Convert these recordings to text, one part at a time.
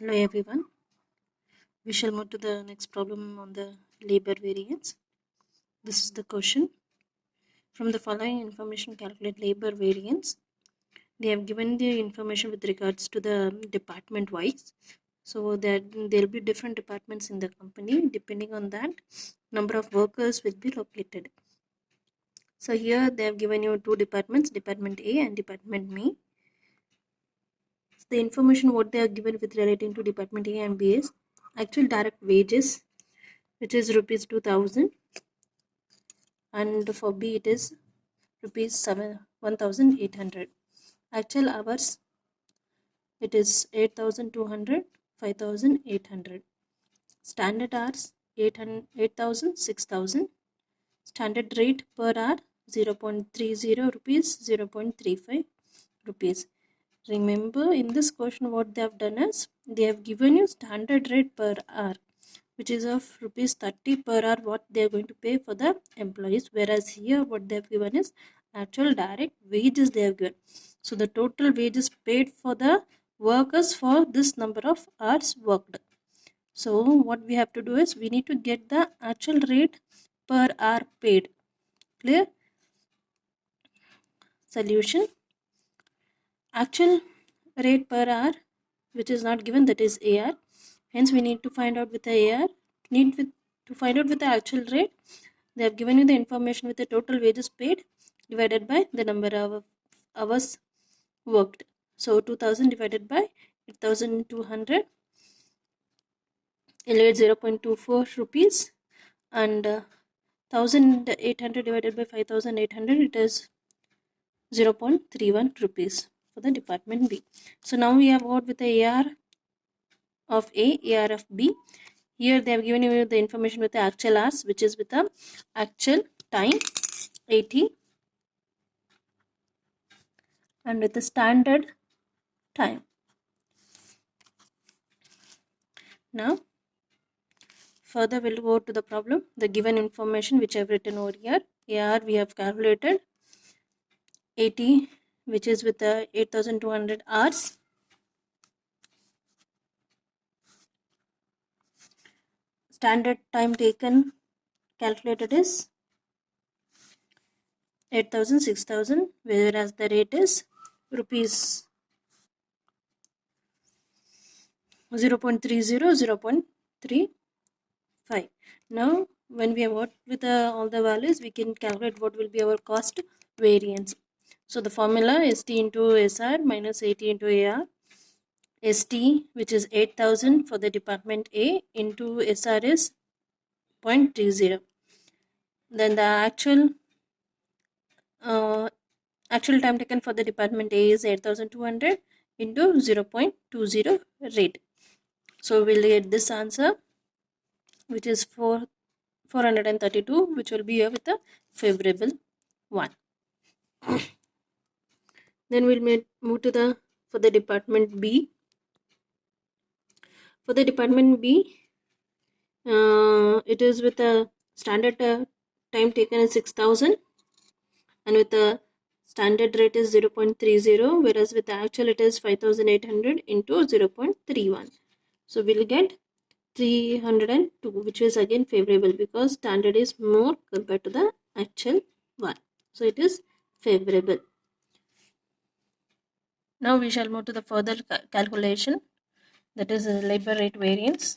Hello everyone. We shall move to the next problem on the labor variance. This is the question. From the following information, calculate labor variance. They have given the information with regards to the department wise. So that there will be different departments in the company. Depending on that, number of workers will be located. So here they have given you two departments, Department A and Department B. The information what they are given with relating to Department A and B is actual direct wages, which is rupees 2000, and for B it is rupees 1800. Actual hours it is 8200, 5800. Standard hours 8000, 6000. Standard rate per hour 0.30 rupees, 0.35 rupees. Remember, in this question what they have done is they have given you standard rate per hour, which is of rupees 30 per hour what they are going to pay for the employees, whereas here what they have given is actual direct wages they have given. So the total wages paid for the workers for this number of hours worked. So what we have to do is we need to get the actual rate per hour paid. Clear? Solution. Actual rate per hour which is not given, that is AR. Hence we need to find out with the AR. To find out with the actual rate, they have given you the information with the total wages paid divided by the number of hours worked. So 2000 divided by 8200, you'll get 0.24 rupees, and 1800 divided by 5800, it is 0.31 rupees for the Department B. So now we have got with the AR of A, AR of B. Here they have given you the information with the actual hours, which is with the actual time 80, and with the standard time. Now further we'll go to the problem. The given information which I've written over here, AR we have calculated 80, which is with the 8200 hours. Standard time taken calculated is 8000, 6000, whereas the rate is rupees 0.30, 0.35. Now when we have got with all the values, we can calculate what will be our cost variance. So the formula is T into SR minus 80 into AR. ST, which is 8000 for the Department A, into SR is 0.30. Then the actual time taken for the Department A is 8200 into 0.20 rate. So we'll get this answer, which is 432, which will be here with a favorable one. Then we'll move to for the Department B. For the Department B, it is with a standard time taken is 6000, and with the standard rate is 0.30, whereas with the actual it is 5800 into 0.31. So we'll get 302, which is again favorable because standard is more compared to the actual one. So it is favorable. Now we shall move to the further calculation, that is labor rate variance.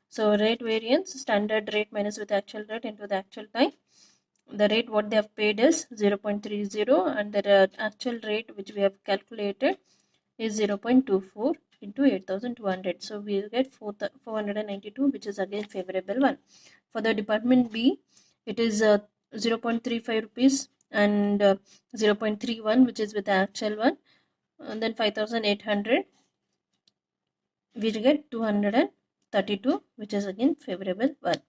So rate variance, standard rate minus with actual rate into the actual time. The rate what they have paid is 0.30, and the actual rate which we have calculated is 0.24 into 8200. So we will get 492, which is again favorable one. For the Department B, it is 0.35 rupees and 0.31, which is with the actual one, and then 5800, we will get 232, which is again favorable one.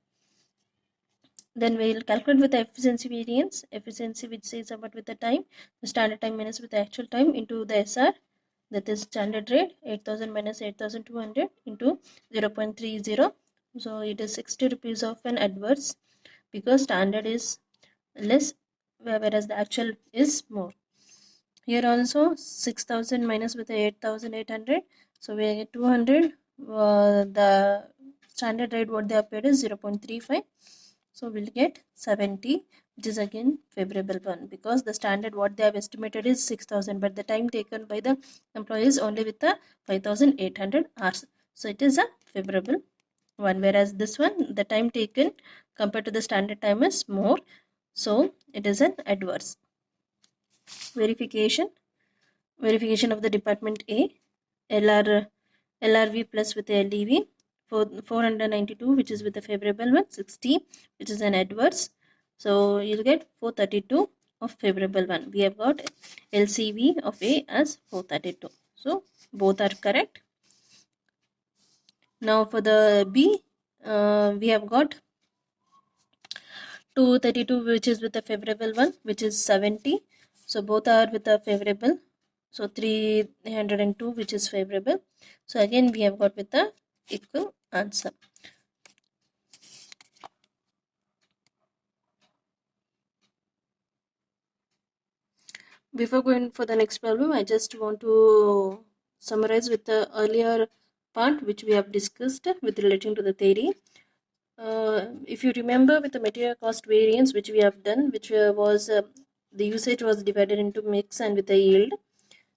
Then we will calculate with the efficiency variance, which says about with the time, the standard time minus with the actual time into the SR, that is standard rate 8000 minus 8200 into 0.30. So it is 60 rupees of an adverse because standard is less, whereas the actual is more. Here also 6000 minus with the 8800, so we get 200 the standard rate what they have paid is 0.35. So we'll get 70, which is again favorable one, because the standard what they have estimated is 6,000, but the time taken by the employee is only with the 5,800 hours. So it is a favorable one, whereas this one, the time taken compared to the standard time is more. So it is an adverse. Verification of the department A, LRV plus with LEV, 492, which is with a favorable one, 60, which is an adverse. So you'll get 432 of favorable one. We have got LCV of A as 432. So both are correct. Now for the B, we have got 232, which is with a favorable one, which is 70. So both are with a favorable. So 302, which is favorable. So again we have got with the equal answer. Before going for the next problem, I just want to summarize with the earlier part which we have discussed with relating to the theory. If you remember with the material cost variance which we have done, which was the usage was divided into mix and with the yield.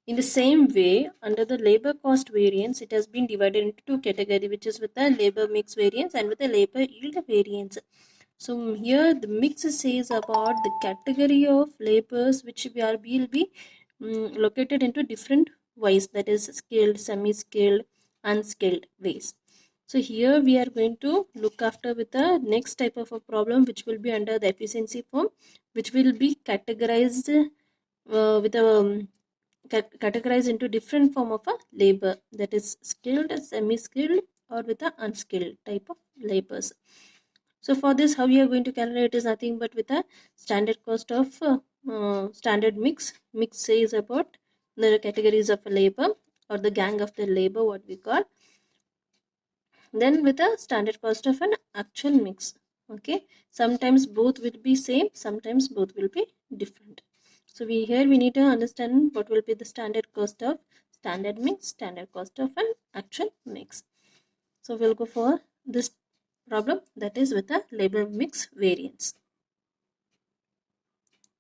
In the same way, under the labor cost variance, it has been divided into two categories, which is with the labor mix variance and with the labor yield variance. So here the mix says about the category of labors which will be located into different ways, that is skilled, semi-skilled, unskilled ways. So here we are going to look after with the next type of a problem which will be under the efficiency form, which will be categorized with a categorized into different form of a labor, that is skilled, semi-skilled, or with a unskilled type of labors. So for this, how we are going to calculate is nothing but with a standard cost of standard mix. Mix says about the categories of labor or the gang of the labor, what we call. Then with a standard cost of an actual mix. Okay, sometimes both will be same, sometimes both will be different. So we need to understand what will be the standard cost of standard mix, standard cost of an actual mix. So we'll go for this problem, that is with a labor mix variance.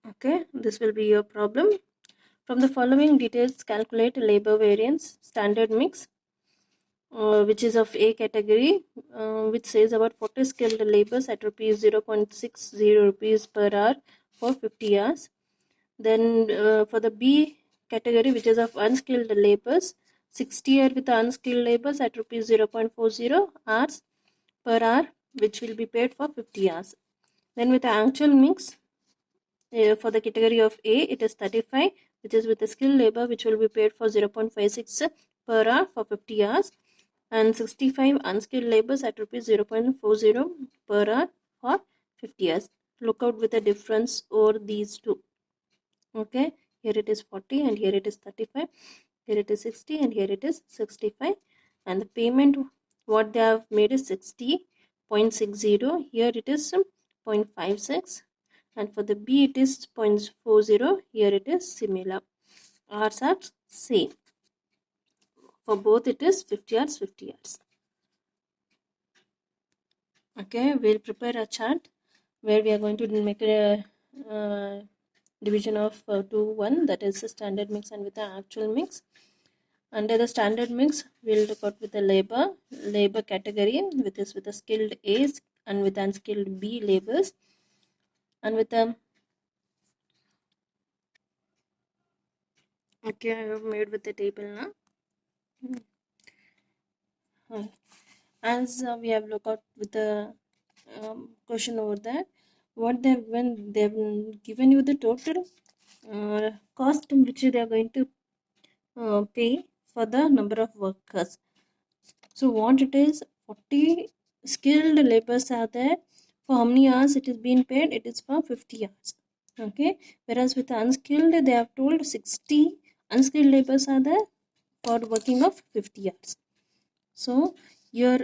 Okay, this will be your problem. From the following details, calculate labor variance standard mix, which is of A category, which says about 40 skilled labors at rupees 0.60 rupees per hour for 50 hours. Then for the B category, which is of unskilled labors, 60 hours with unskilled labors at rupees 0.40 hours per hour, which will be paid for 50 hours. Then with the actual mix, for the category of A, it is 35, which is with the skilled labor, which will be paid for 0.56 per hour for 50 hours, and 65 unskilled labors at rupees 0.40 per hour for 50 hours. Look out with the difference over these two. Okay, here it is 40 and here it is 35, here it is 60 and here it is 65, and the payment what they have made is 60.60, here it is 0.56, and for the B it is 0.40, here it is similar. Hours are same. For both it is 50 hours, 50 hours. Okay, we'll prepare a chart where we are going to make a division of 2 1, that is a standard mix and with an actual mix. Under the standard mix, we'll look out with the labor category, with the skilled A and with unskilled B labors, and with the okay, I have made with the table now. As we have looked out with the question over there, what they've given you the total cost which they are going to pay for the number of workers. So what it is, 40 skilled laborers are there. For how many hours it is being paid? It is for 50 hours. Okay, whereas with unskilled, they have told 60 unskilled laborers are there for working of 50 hours. So your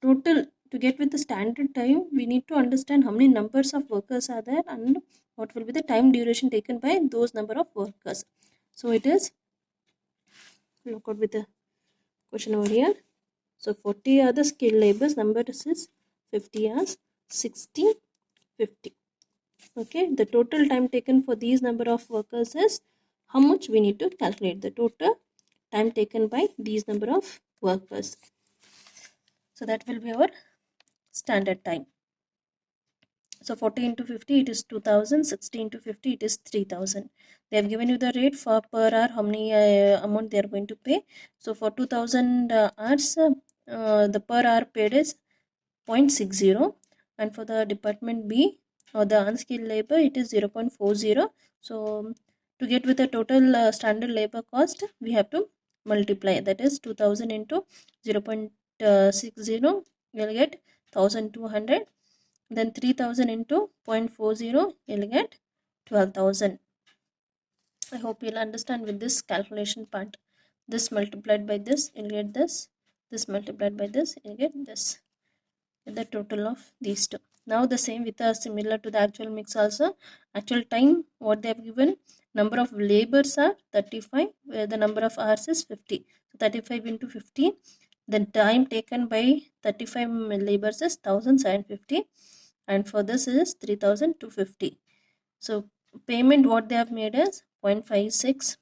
total, to get with the standard time, we need to understand how many numbers of workers are there and what will be the time duration taken by those number of workers. So it is, look out with the question over here. So 40 are the skilled labors, number is 50 as 60, 50. Okay, the total time taken for these number of workers is how much we need to calculate the total time taken by these number of workers. So that will be our standard time. So 40 into 50 it is 2000, 60 into 50 it is 3000. They have given you the rate for per hour, how many amount they are going to pay. So for 2000 hours, the per hour paid is 0.60, and for the department B or the unskilled labor it is 0.40. So to get with the total standard labor cost, we have to multiply, that is 2000 into 0.60, you'll get 1200. Then 3000 into 0.40, you'll get 12,000. I hope you'll understand with this calculation part. This multiplied by this, you'll get this. This multiplied by this, you'll get this. The total of these two. Now the same with similar to the actual mix also. Actual time what they have given, number of labors are 35, where the number of hours is 50. So 35 into 50, the time taken by 35 labors is 1750, and for this is 3250. So payment what they have made is 0.56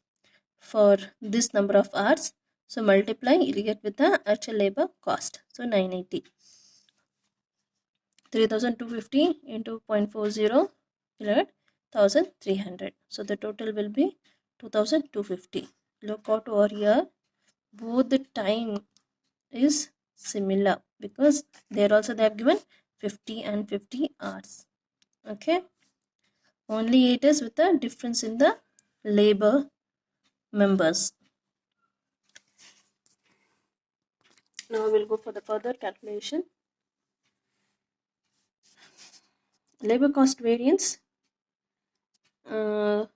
for this number of hours. So multiply, you get with the actual labor cost. So 980. 3250 into 0.40, you'll get 1300. So the total will be 2250. Look out over here, both the time is similar because there also they have given 50 and 50 hours. Okay, only it is with a difference in the labor members. Now we'll go for the further calculation. Labor cost variance. So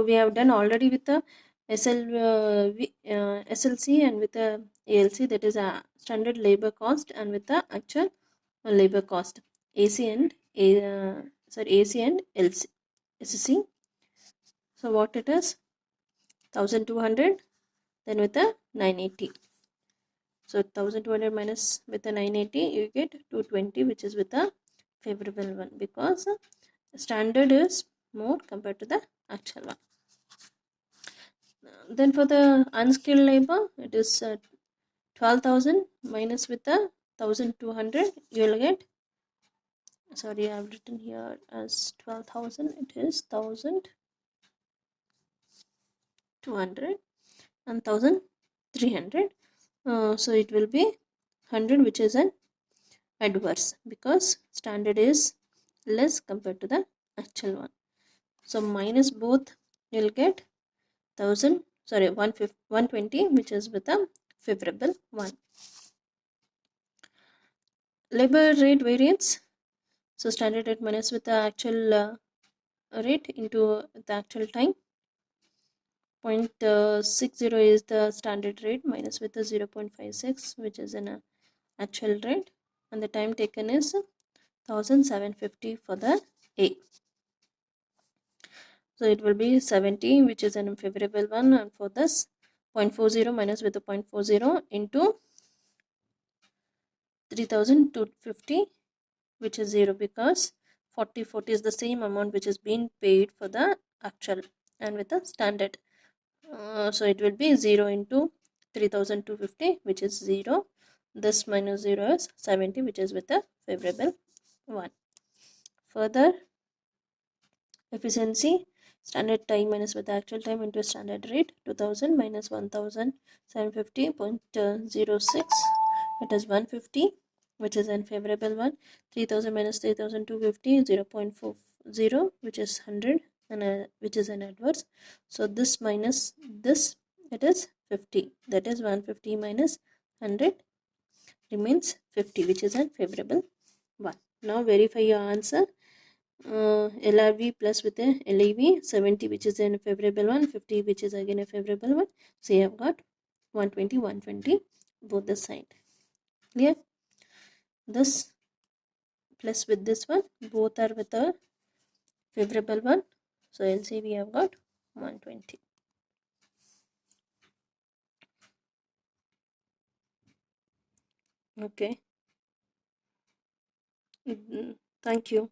we have done already with the SLC and with the ALC, that is a standard labor cost, and with the actual labor cost, AC and LC, SC. So what it is, 1200, then with the 980. So 1200 minus with the 980, you get 220, which is with the favorable one, because standard is more compared to the actual one. Then for the unskilled labor, it is 12,000 minus with the 1200, you will get, sorry, I have written here as 12,000, it is 1200 and 1300. So it will be 100, which is an adverse because standard is less compared to the actual one. So minus both, you'll get 120, which is with a favorable one. Labor rate variance. So standard rate minus with the actual rate into the actual time. 0.60 is the standard rate minus with the 0.56, which is an actual rate, and the time taken is 1750 for the A. So it will be 70, which is an unfavorable one, and for this 0.40 minus with the 0.40 into 3250, which is 0, because 40 is the same amount which is being paid for the actual and with the standard. So it will be 0 into 3250, which is 0. This minus 0 is 70, which is with the favorable one. Further, efficiency, standard time minus with the actual time into standard rate, 2000 minus 1750.06, it is 150, which is unfavorable one. 3000 minus 3250, 0.40, which is 100, and which is an adverse. So this minus this, it is 50, that is 150 minus 100 remains 50, which is unfavorable one. Now verify your answer. LRV plus with a LEV, 70, which is a favorable one, 50, which is again a favorable one. So you have got 120, 120 both the side. Clear? This plus with this one, both are with a favorable one. So LC we have got 120. Okay. Thank you.